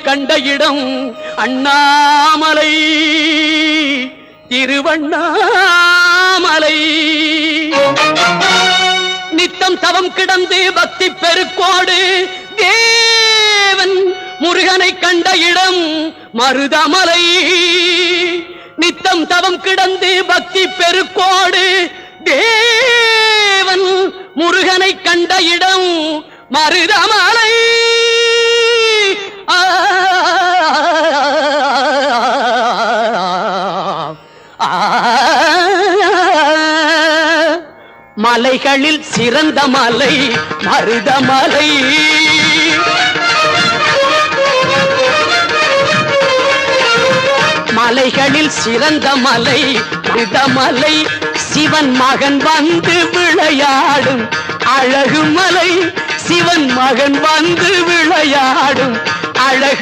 கண்ட இடம் அண்ணாமலை திருவண்ணாமலை. நித்தம் தவம் கிடந்து பக்தி பெருக்கோடு தேவன் முருகனை கண்ட இடம் மருதமலை. நித்தம் தவம் கிடந்து பக்தி பெருக்கோடு தேவன் முருகனை கண்ட இடம் மருதமலை. மலைகளில் சிறந்த மலை மருதமலை. மலைகளில் சிறந்த மலை மருதமலை. சிவன் மகன் வந்து விளையாடும் அழகு மலை. சிவன் மகன் வந்து விளையாடும் அழகு